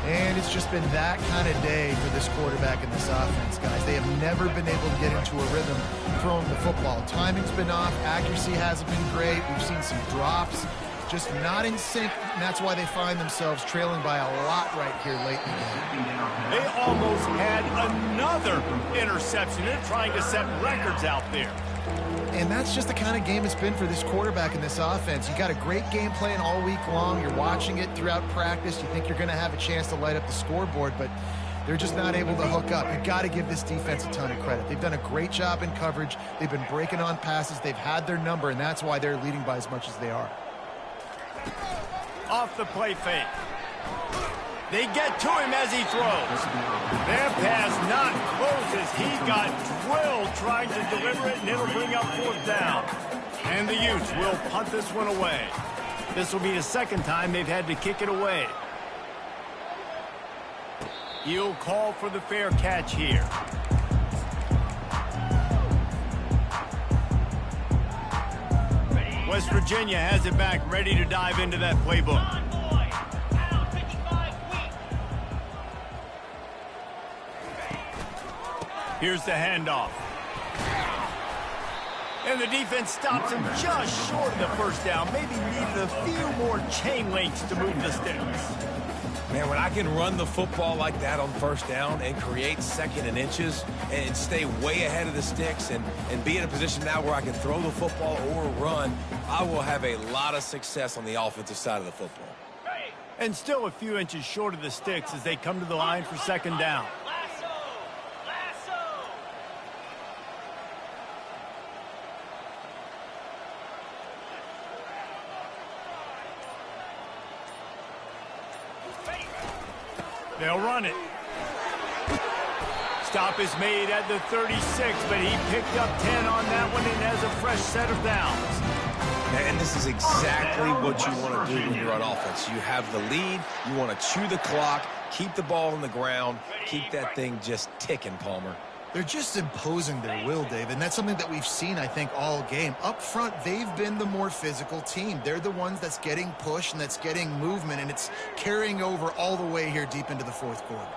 And it's just been that kind of day for this quarterback and this offense, guys. They have never been able to get into a rhythm throwing the football. Timing's been off. Accuracy hasn't been great. We've seen some drops. Just not in sync, and that's why they find themselves trailing by a lot right here late in the game. They almost had another interception. They're trying to set records out there. And that's just the kind of game it's been for this quarterback and this offense. You got a great game plan all week long. You're watching it throughout practice. You think you're going to have a chance to light up the scoreboard, but they're just not able to hook up. You've got to give this defense a ton of credit. They've done a great job in coverage. They've been breaking on passes. They've had their number, and that's why they're leading by as much as they are. Off the play fake. They get to him as he throws. Their pass not close as he got drilled trying to deliver it, and it'll bring up 4th down. And the Utes will punt this one away. This will be the second time they've had to kick it away. He'll call for the fair catch here. West Virginia has it back, ready to dive into that playbook. Here's the handoff. And the defense stops him just short of the first down. Maybe needed a few more chain links to move the sticks. Man, when I can run the football like that on first down and create second and inches and stay way ahead of the sticks and be in a position now where I can throw the football or run, I will have a lot of success on the offensive side of the football. And still a few inches short of the sticks as they come to the line for second down. They'll run it. Stop is made at the 36, but he picked up 10 on that one and has a fresh set of downs. And this is exactly what you want to do when you're on offense. You have the lead, you want to chew the clock, keep the ball on the ground, keep that thing just ticking, Palmer. They're just imposing their will, Dave, and that's something that we've seen, I think, all game. Up front, they've been the more physical team. They're the ones that's getting pushed and that's getting movement, and it's carrying over all the way here deep into the fourth quarter.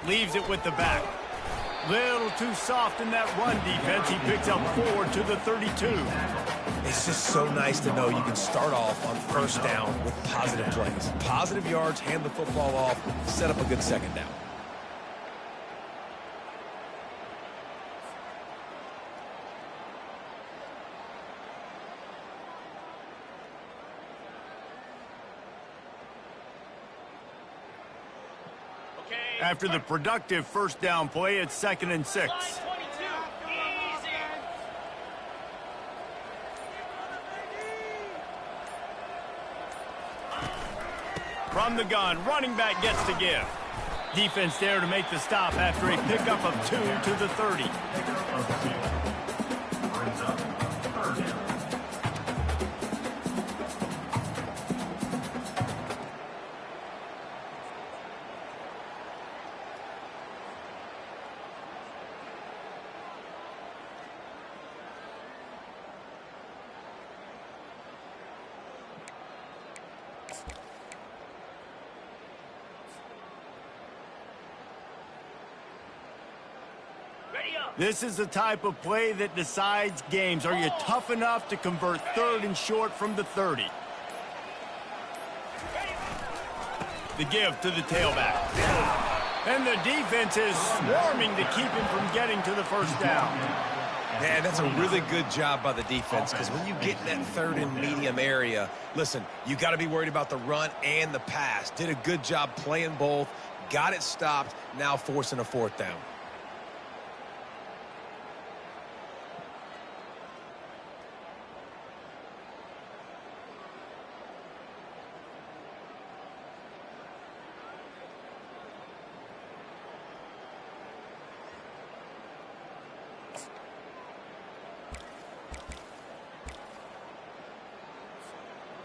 Leaves it with the back. Little too soft in that run defense. He picks up 4 to the 32. It's just so nice to know you can start off on first down with positive plays. Positive yards, hand the football off, set up a good second down. After the productive first down play, it's 2nd and 6. From the gun, running back gets to give. Defense there to make the stop after a pickup of 2 to the 30. This is the type of play that decides games. Are you tough enough to convert 3rd and short from the 30? The give to the tailback. And the defense is swarming to keep him from getting to the first down. Man, that's a really good job by the defense, because when you get in that 3rd and medium area, listen, you got to be worried about the run and the pass. Did a good job playing both, got it stopped, now forcing a 4th down.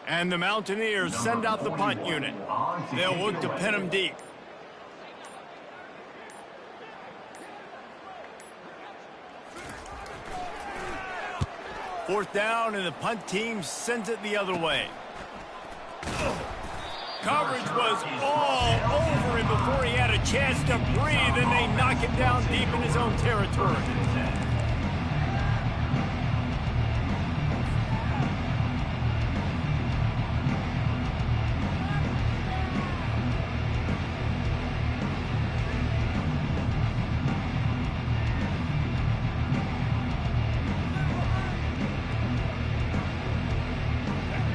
And the Mountaineers send out the punt unit. They'll look to pin them deep. Fourth down, and the punt team sends it the other way. Coverage was all over him before he had a chance to breathe, and they knock him down deep in his own territory.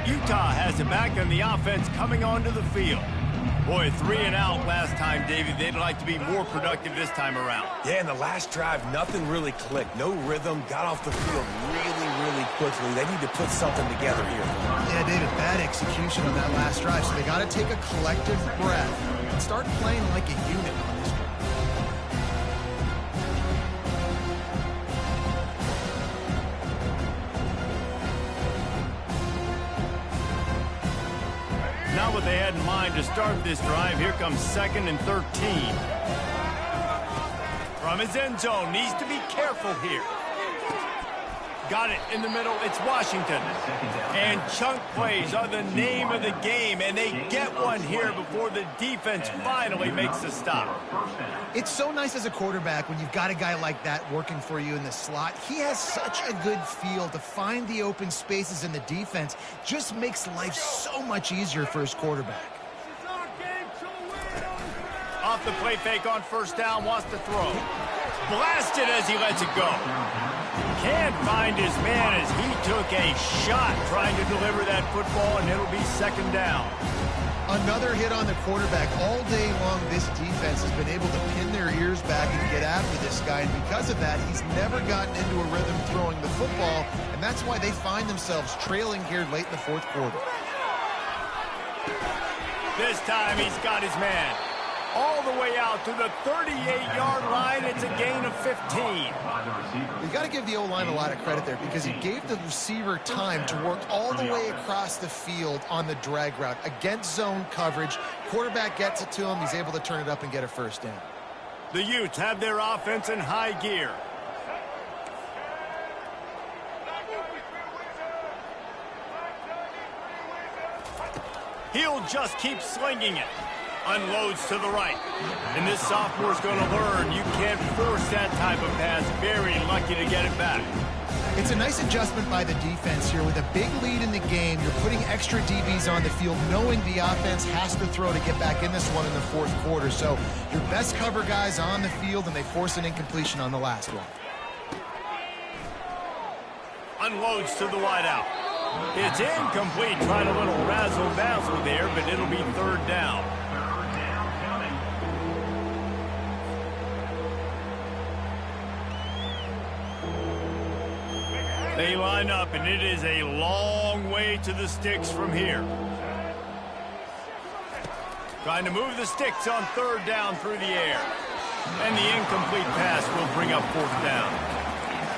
Utah has it back on the offense coming onto the field. Boy, 3 and out last time, Davey. They'd like to be more productive this time around. Yeah, in the last drive, nothing really clicked. No rhythm, got off the field really quickly. They need to put something together here. Yeah, David, bad execution on that last drive, so they got to take a collective breath and start playing like a unit on this one. Not what they had in mind to start this drive. Here comes 2nd and 13. From his end zone, needs to be careful here. got it in the middle. It's Washington. And chunk plays are the name of the game, and they get one here before the defense finally makes the stop. It's so nice as a quarterback when you've got a guy like that working for you in the slot. He has such a good feel to find the open spaces in the defense. Just makes life so much easier for his quarterback. Off the play fake on first down, wants to throw. Blasted as he lets it go. Can't find his man as he took a shot trying to deliver that football, and it'll be second down. Another hit on the quarterback. All day long, this defense has been able to pin their ears back and get after this guy, and because of that, he's never gotten into a rhythm throwing the football, and that's why they find themselves trailing here late in the fourth quarter. This time he's got his man. All the way out to the 38-yard line. It's a gain of 15. You got to give the O-line a lot of credit there because he gave the receiver time to work all the way across the field on the drag route against zone coverage. Quarterback gets it to him. He's able to turn it up and get a first down. The Utes have their offense in high gear. He'll just keep slinging it. Unloads to the right. And this sophomore's going to learn you can't force that type of pass. Very lucky to get it back. It's a nice adjustment by the defense here. With a big lead in the game, you're putting extra DBs on the field, knowing the offense has to throw to get back in this one in the fourth quarter. So your best cover guys on the field, and they force an incompletion on the last one. Unloads to the wideout. It's incomplete. Tried a little razzle-dazzle there, but it'll be third down. They line up, and it is a long way to the sticks from here. Trying to move the sticks on third down through the air. And the incomplete pass will bring up fourth down.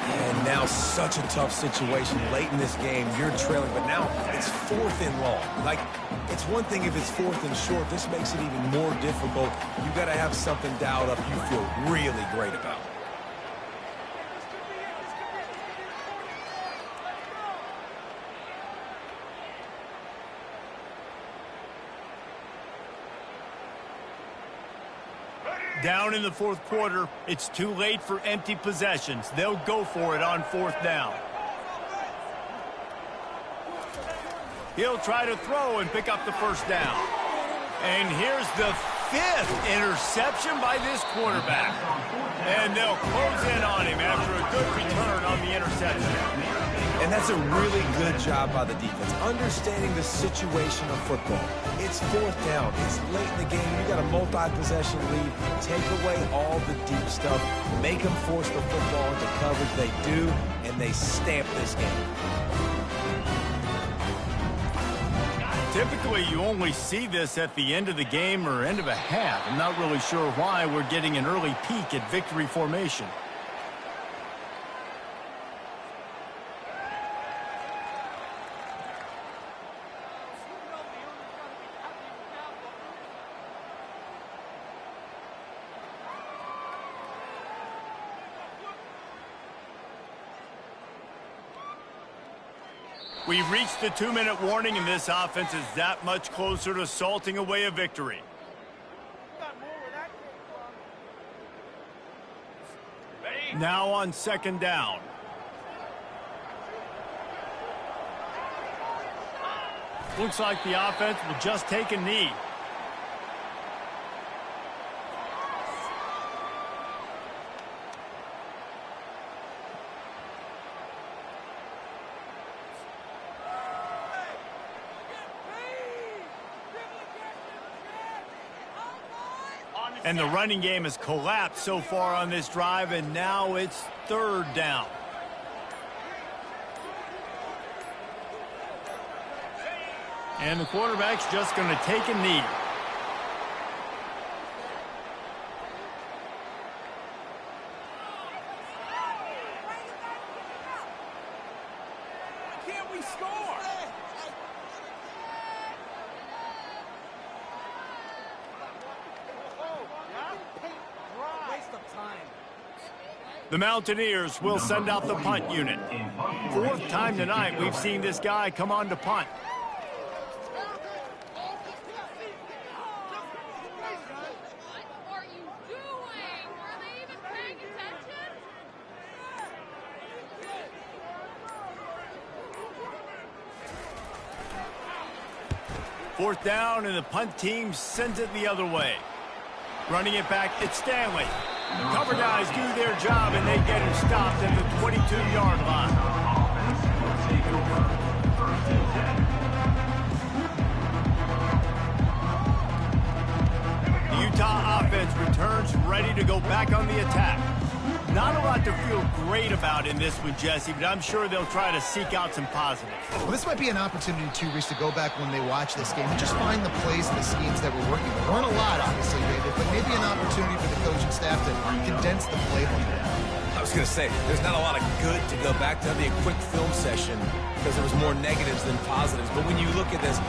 And now such a tough situation late in this game. You're trailing, but now it's fourth and long. Like, it's one thing if it's fourth and short. This makes it even more difficult. You got to have something dialed up you feel really great about. Down in the fourth quarter, it's too late for empty possessions. They'll go for it on fourth down. He'll try to throw and pick up the first down. And here's the fifth interception by this quarterback. And they'll close in on him after a good return on the interception. And that's a really good job by the defense, understanding the situation of football. It's fourth down. It's late in the game. You got a multi-possession lead. Take away all the deep stuff. Make them force the football into coverage. They do, and they stamp this game. Typically, you only see this at the end of the game or end of a half. I'm not really sure why we're getting an early peek at victory formation. We've reached the 2-minute warning, and this offense is that much closer to salting away a victory. Now on second down. Looks like the offense will just take a knee. And the running game has collapsed so far on this drive, and now it's third down. And the quarterback's just going to take a knee. Can't we score? The Mountaineers will send out the punt unit. Fourth time tonight we've seen this guy come on to punt. What are you doing? Are they even paying attention? Fourth down, and the punt team sends it the other way. Running it back, it's Stanley. Cover guys do their job, and they get him stopped at the 22-yard line. The Utah offense returns ready to go back on the attack. Not a lot to feel great about in this one, Jesse, but I'm sure they'll try to seek out some positives. Well, this might be an opportunity, too, Reese, to go back when they watch this game and just find the plays and the schemes that were working. There weren't a lot, obviously, David, but maybe an opportunity for the coaching staff to condense the playbook. I was going to say, there's not a lot of good to go back to. That'd be a quick film session because there was more negatives than positives. But when you look at this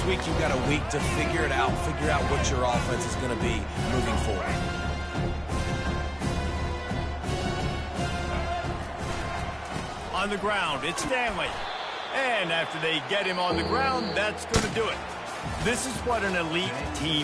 week you've got a week to figure it out, figure out what your offense is going to be moving forward. On the ground, it's Stanley. And after they get him on the ground, that's going to do it. This is what an elite team